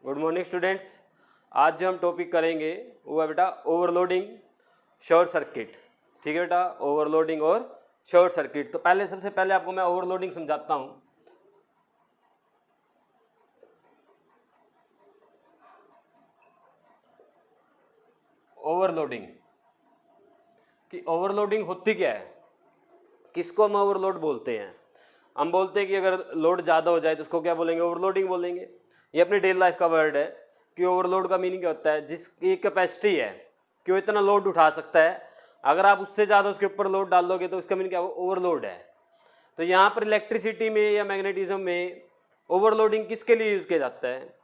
Good morning students. आज जो हम टॉपिक करेंगे वो है बेटा ओवरलोडिंग, शॉर्ट सर्किट। ठीक है बेटा, ओवरलोडिंग और शॉर्ट सर्किट। तो पहले सबसे पहले आपको मैं ओवरलोडिंग समझाता हूँ। ओवरलोडिंग कि ओवरलोडिंग होती क्या है, किसको हम ओवरलोड बोलते हैं। हम बोलते हैं कि अगर लोड ज़्यादा हो जाए तो उसको क्या बोलेंगे, ओवरलोडिंग बोलेंगे। ये अपनी डेली लाइफ का वर्ड है कि ओवरलोड का मीनिंग क्या होता है, जिसकी कैपेसिटी है कि वो इतना लोड उठा सकता है, अगर आप उससे ज़्यादा उसके ऊपर लोड डाल दोगे तो उसका मीनिंग क्या, ओवरलोड है। तो यहाँ पर इलेक्ट्रिसिटी में या मैग्नेटिज्म में ओवरलोडिंग किसके लिए यूज़ किया जाता है।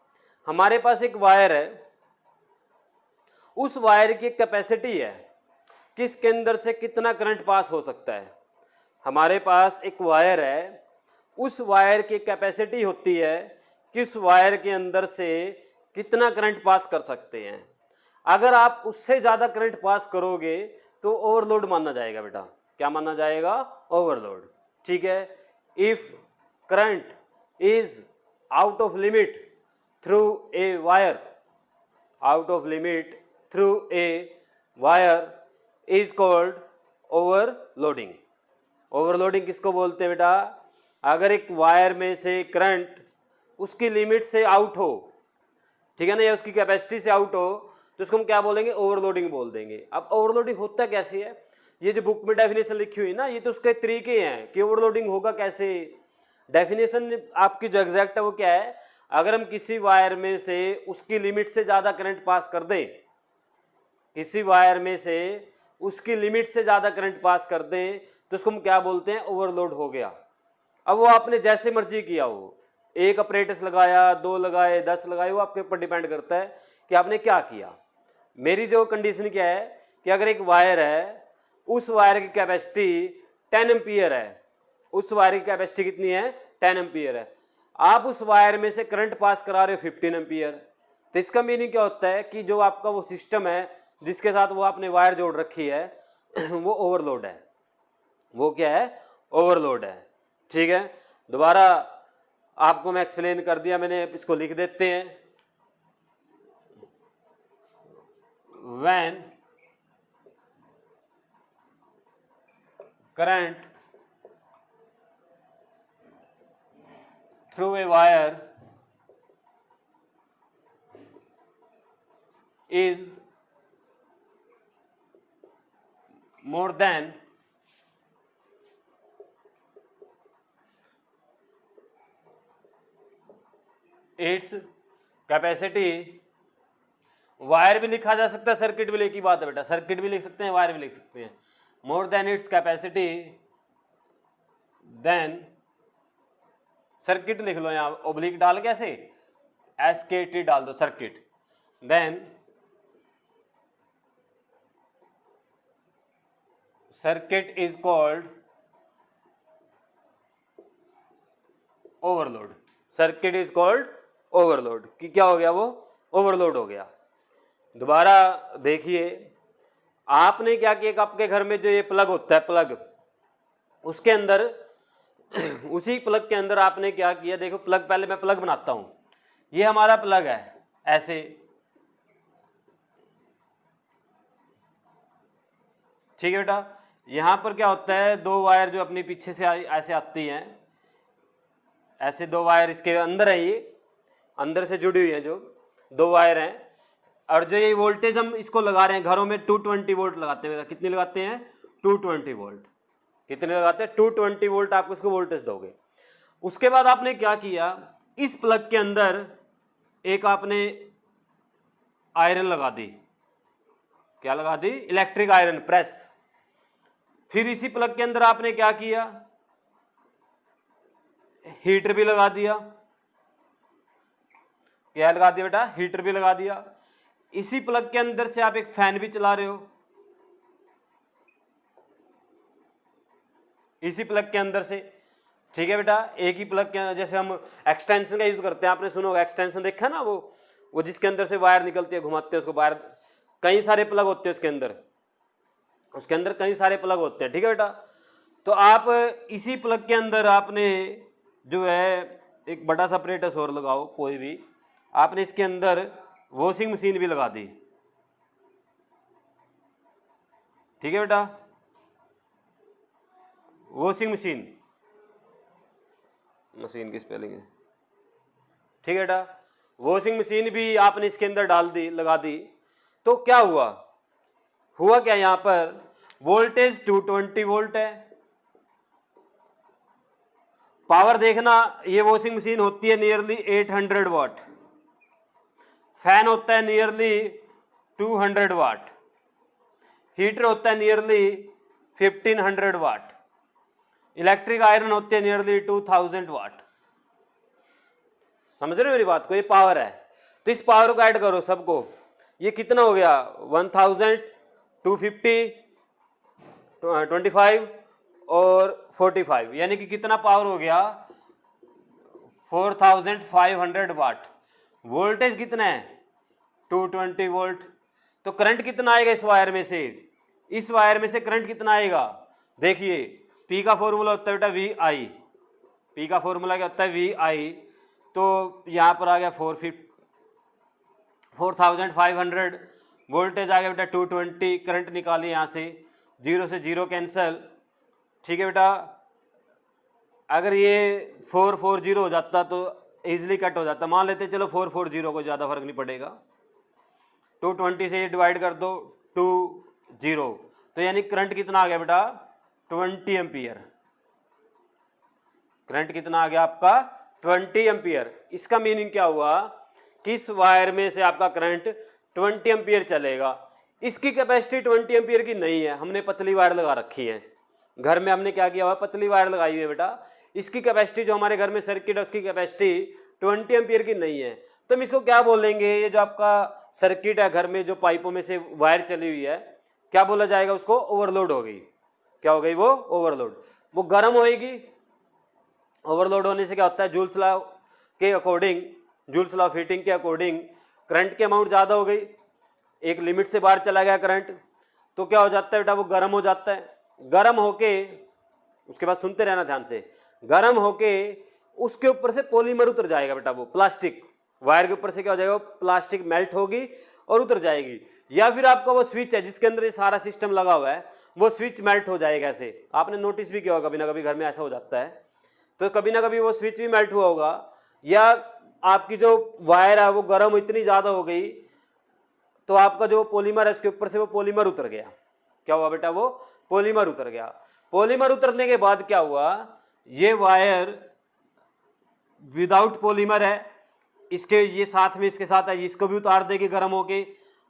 हमारे पास एक वायर है, उस वायर की कैपेसिटी है कि इसके अंदर से कितना करंट पास हो सकता है। हमारे पास एक वायर है, उस वायर की कैपेसिटी होती है कि उस वायर के अंदर से कितना करंट पास कर सकते हैं। अगर आप उससे ज़्यादा करंट पास करोगे तो ओवरलोड माना जाएगा बेटा। क्या माना जाएगा, ओवरलोड। ठीक है। If current is out of limit through a wire, out of limit through a wire is called overloading. Overloading किसको बोलते हैं बेटा, अगर एक वायर में से करंट उसकी लिमिट से आउट हो, ठीक है ना, या उसकी कैपेसिटी से आउट हो, तो उसको हम क्या बोलेंगे, ओवरलोडिंग बोल देंगे। अब ओवरलोडिंग होता कैसे है, ये जो बुक में डेफिनेशन लिखी हुई ना, ये तो उसके तरीके हैं कि ओवरलोडिंग होगा कैसे। डेफिनेशन आपकी जो एग्जैक्ट है वो क्या है, अगर हम किसी वायर में से उसकी लिमिट से ज़्यादा करंट पास कर दें, किसी वायर में से उसकी लिमिट से ज़्यादा करंट पास कर दें, तो उसको हम क्या बोलते हैं, ओवरलोड हो गया। अब वो आपने जैसे मर्जी किया हो, एक अपरेटस लगाया, 2 लगाए, 10 लगाए, वो आपके ऊपर डिपेंड करता है कि आपने क्या किया। मेरी जो कंडीशन क्या है कि अगर एक वायर है, उस वायर की कैपेसिटी 10 एम्पियर है, उस वायर की कैपेसिटी कितनी है, 10 एम्पियर है। आप उस वायर में से करंट पास करा रहे हो 15 एम्पियर, तो इसका मीनिंग क्या होता है कि जो आपका वो सिस्टम है जिसके साथ वो आपने वायर जोड़ रखी है वो ओवरलोड है। वो क्या है, ओवरलोड है। ठीक है, दोबारा आपको मैं एक्सप्लेन कर दिया मैंने, इसको लिख देते हैं। When current through a wire is more than its capacity, wire भी लिखा जा सकता है, सर्किट भी, एक ही बात है बेटा, सर्किट भी लिख सकते हैं, वायर भी लिख सकते हैं। More than it's capacity, then circuit लिख लो, यहाँ ओब्लिक डाल कैसे, एसकेटी डाल दो, circuit. Then circuit is called overload. Circuit is called overload कि क्या हो गया, वो ओवरलोड हो गया। दोबारा देखिए, आपने क्या किया, आपके घर में जो ये प्लग होता है, प्लग, उसके अंदर उसी प्लग के अंदर आपने क्या किया, देखो प्लग, पहले मैं प्लग बनाता हूं। ये हमारा प्लग है ऐसे, ठीक है बेटा। यहां पर क्या होता है, 2 वायर जो अपने पीछे से ऐसे आती हैं, ऐसे 2 वायर इसके अंदर है, ये अंदर से जुड़ी हुई है, जो 2 वायर हैं। और जो ये वोल्टेज हम इसको लगा रहे हैं, घरों में 220 वोल्ट लगाते हैं। कितने लगाते हैं, 220 वोल्ट। कितने लगाते हैं, 220 वोल्ट आप इसको वोल्टेज दोगे। उसके बाद आपने क्या किया, इस प्लग के अंदर एक आपने आयरन लगा दी। क्या लगा दी, इलेक्ट्रिक आयरन प्रेस। फिर इसी प्लग के अंदर आपने क्या किया, हीटर भी लगा दिया। क्या लगा दिया बेटा, हीटर भी लगा दिया। इसी प्लग के अंदर से आप एक फैन भी चला रहे हो, इसी प्लग के अंदर से। ठीक है बेटा, एक ही प्लग के अंदर, जैसे हम एक्सटेंशन का यूज करते हैं, आपने सुना होगा एक्सटेंशन, देखा ना, वो जिसके अंदर से वायर निकलती है, घुमाते हैं उसको, वायर, कई सारे प्लग होते हैं उसके अंदर कई सारे प्लग होते हैं। ठीक है बेटा, तो आप इसी प्लग के अंदर आपने जो है एक बड़ा सा अपरेटस और लगाओ, कोई भी आपने इसके अंदर वॉशिंग मशीन भी लगा दी, ठीक है बेटा, वॉशिंग मशीन, मशीन की स्पेलिंग है, ठीक है बेटा, वॉशिंग मशीन भी आपने इसके अंदर डाल दी, लगा दी, तो क्या हुआ, हुआ क्या, यहां पर वोल्टेज 220 वोल्ट है। पावर देखना, ये वॉशिंग मशीन होती है नियरली 800 वाट, फैन होता है नियरली 200 वाट, हीटर होता है नियरली 1500 वाट, इलेक्ट्रिक आयरन होती है नियरली 2000 वाट। समझ रहे हो मेरी बात को, ये पावर है। तो इस पावर को ऐड करो सबको, ये कितना हो गया 1000, 250, 25 और 45, यानी कि कितना पावर हो गया 4500 वाट। वोल्टेज कितना है 220 वोल्ट। तो करंट कितना आएगा इस वायर में से, इस वायर में से करंट कितना आएगा, देखिए पी का फॉर्मूला होता है बेटा वी आई, पी का फॉर्मूला क्या होता है वी आई, तो यहाँ पर आ गया 4500, वोल्टेज आ गया बेटा 220, करंट निकालिए यहाँ से, 0 से 0 कैंसल, ठीक है बेटा। अगर ये 440 हो जाता तो इजीली कट हो जाता, मान लेते चलो 440 को, ज़्यादा फर्क नहीं पड़ेगा, 220 से डिवाइड कर दो 20, तो यानी करंट कितना आ गया बेटा 20 एम्पियर, करंट कितना आ गया आपका 20 एम्पियर। इसका मीनिंग क्या हुआ कि इस वायर में से आपका करंट 20 एम्पियर चलेगा। इसकी कैपेसिटी 20 एम्पियर की नहीं है, हमने पतली वायर लगा रखी है घर में, हमने क्या किया हुआ पतली वायर लगाई हुई है बेटा। इसकी कैपेसिटी जो हमारे घर में सर्किट है उसकी कैपेसिटी 20 एम्पियर की नहीं है, तो हम इसको क्या बोलेंगे, ये जो आपका सर्किट है घर में जो पाइपों में से वायर चली हुई है, क्या बोला जाएगा उसको, ओवरलोड हो गई। क्या हो गई वो ओवरलोड, वो गर्म होएगी। ओवरलोड होने से क्या होता है, जूल्स लॉ के according, joules law of heating के अकॉर्डिंग करंट की अमाउंट ज़्यादा हो गई, एक लिमिट से बाहर चला गया करंट, तो क्या हो जाता है बेटा वो गर्म हो जाता है। गर्म होके, उसके बाद सुनते रहना ध्यान से, गर्म होके उसके ऊपर से पॉलीमर उतर जाएगा बेटा, वो प्लास्टिक वायर के ऊपर से क्या हो जाएगा, प्लास्टिक मेल्ट होगी और उतर जाएगी। या फिर आपका वो स्विच है जिसके अंदर ये सारा सिस्टम लगा हुआ है, वो स्विच मेल्ट हो जाएगा। ऐसे आपने नोटिस भी किया होगा, कभी ना कभी घर में ऐसा हो जाता है, तो कभी ना कभी वो स्विच भी मेल्ट हुआ होगा, या आपकी जो वायर है वो गर्म इतनी ज़्यादा हो गई तो आपका जो पॉलीमर है उसके ऊपर से वो पॉलीमर उतर गया। क्या हुआ बेटा, वो पॉलीमर उतर गया। पॉलीमर उतरने के बाद क्या हुआ, ये वायर विदाउट पॉलीमर है, इसके ये साथ में इसके साथ है, इसको भी उतार देगी गर्म होके,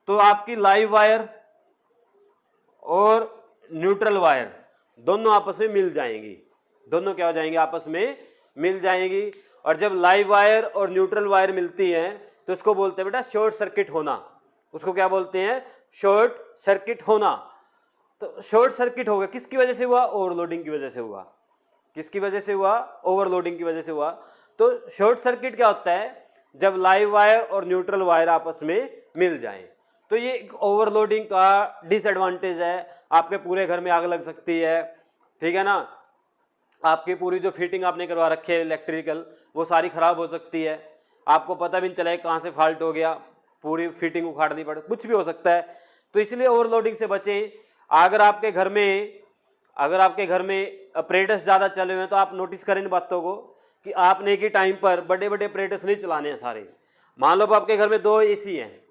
तो आपकी लाइव वायर और न्यूट्रल वायर दोनों आपस में मिल जाएंगी, दोनों क्या हो जाएंगे, आपस में मिल जाएंगी। और जब लाइव वायर और न्यूट्रल वायर मिलती हैं तो उसको बोलते हैं बेटा शॉर्ट सर्किट होना। उसको क्या बोलते हैं, शॉर्ट सर्किट होना। तो शॉर्ट सर्किट होगा किसकी वजह से हुआ, ओवरलोडिंग की वजह से हुआ। किसकी वजह से हुआ, ओवरलोडिंग की वजह से हुआ। तो शॉर्ट सर्किट क्या होता है, जब लाइव वायर और न्यूट्रल वायर आपस में मिल जाएं। तो ये एक ओवरलोडिंग का डिसएडवांटेज है, आपके पूरे घर में आग लग सकती है, ठीक है ना, आपकी पूरी जो फिटिंग आपने करवा रखी है इलेक्ट्रिकल वो सारी खराब हो सकती है, आपको पता भी नहीं चला कहाँ से फॉल्ट हो गया, पूरी फिटिंग उखाड़नी पड़े, कुछ भी हो सकता है। तो इसलिए ओवरलोडिंग से बचें। अगर आपके घर में ऑपरेटर्स ज़्यादा चले हुए हैं तो आप नोटिस करें इन बातों को कि आपने एक ही टाइम पर बड़े बड़े ऑपरेटर्स नहीं चलाने हैं सारे। मान लो आपके घर में 2 एसी हैं,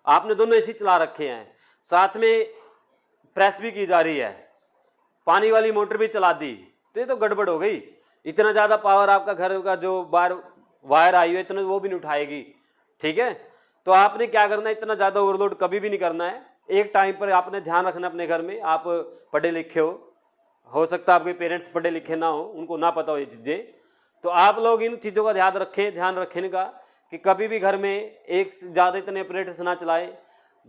आपने दोनों एसी चला रखे हैं, साथ में प्रेस भी की जा रही है, पानी वाली मोटर भी चला दी, तो ये तो गड़बड़ हो गई। इतना ज़्यादा पावर आपका घर का जो बाहर वायर आई हुई है इतना वो भी नहीं उठाएगी, ठीक है। तो आपने क्या करना है, इतना ज़्यादा ओवरलोड कभी भी नहीं करना है। एक टाइम पर आपने ध्यान रखना अपने घर में, आप पढ़े लिखे हो सकता है आपके पेरेंट्स पढ़े लिखे ना हो, उनको ना पता हो ये चीज़ें, तो आप लोग इन चीज़ों का ध्यान रखें का कि कभी भी घर में एक से ज़्यादा इतने ऑपरेटर्स ना चलाएं।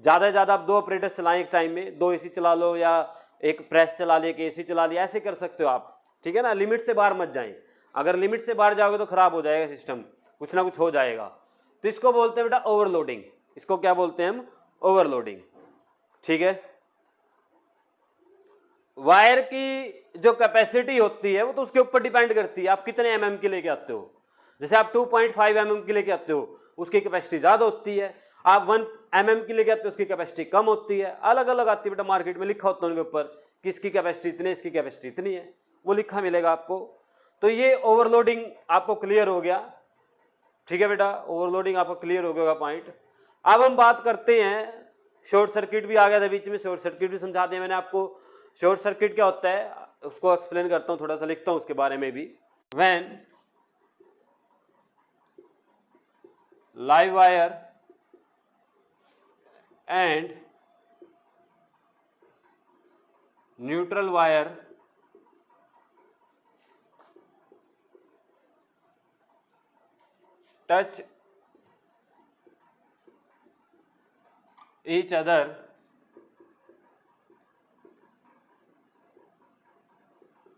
ज़्यादा से ज़्यादा आप 2 ऑपरेटर्स चलाएं एक टाइम में, 2 एसी चला लो या एक प्रेस चला लिया, एक एसी चला लिया, ऐसे कर सकते हो आप, ठीक है ना। लिमिट से बाहर मत जाएं, अगर लिमिट से बाहर जाओगे तो खराब हो जाएगा सिस्टम, कुछ ना कुछ हो जाएगा। तो इसको बोलते हैं बेटा ओवरलोडिंग, इसको क्या बोलते हैं हम, ओवरलोडिंग, ठीक है। वायर की जो कैपेसिटी होती है वो तो उसके ऊपर डिपेंड करती है, आप कितने mm की लेके आते हो। जैसे आप 2.5 mm की लेके आते हो उसकी कैपेसिटी ज़्यादा होती है, आप 1 mm की लेके आते हो उसकी कैपेसिटी कम होती है, अलग अलग आती है बेटा, मार्केट में लिखा होता है उनके ऊपर कि इसकी कैपेसिटी इतनी, इसकी कैपेसिटी इतनी है, वो लिखा मिलेगा आपको। तो ये ओवरलोडिंग आपको क्लियर हो गया, ठीक है बेटा, ओवरलोडिंग आपको क्लियर हो गया पॉइंट। अब हम बात करते हैं, शॉर्ट सर्किट भी आ गया था बीच में, शॉर्ट सर्किट भी समझा दिया मैंने आपको। शॉर्ट सर्किट क्या होता है उसको एक्सप्लेन करता हूँ, थोड़ा सा लिखता हूँ उसके बारे में भी। When live wire and neutral wire touch each other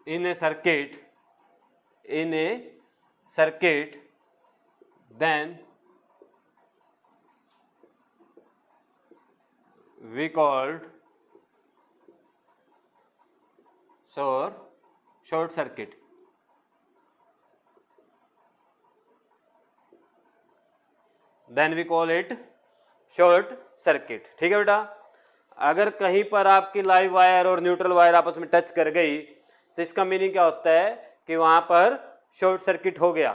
in a circuit, then we called short circuit. Then we call it short circuit, ठीक है बेटा। अगर कहीं पर आपकी लाइव वायर और न्यूट्रल वायर आपस में टच कर गई तो इसका मीनिंग क्या होता है कि वहां पर शॉर्ट सर्किट हो गया,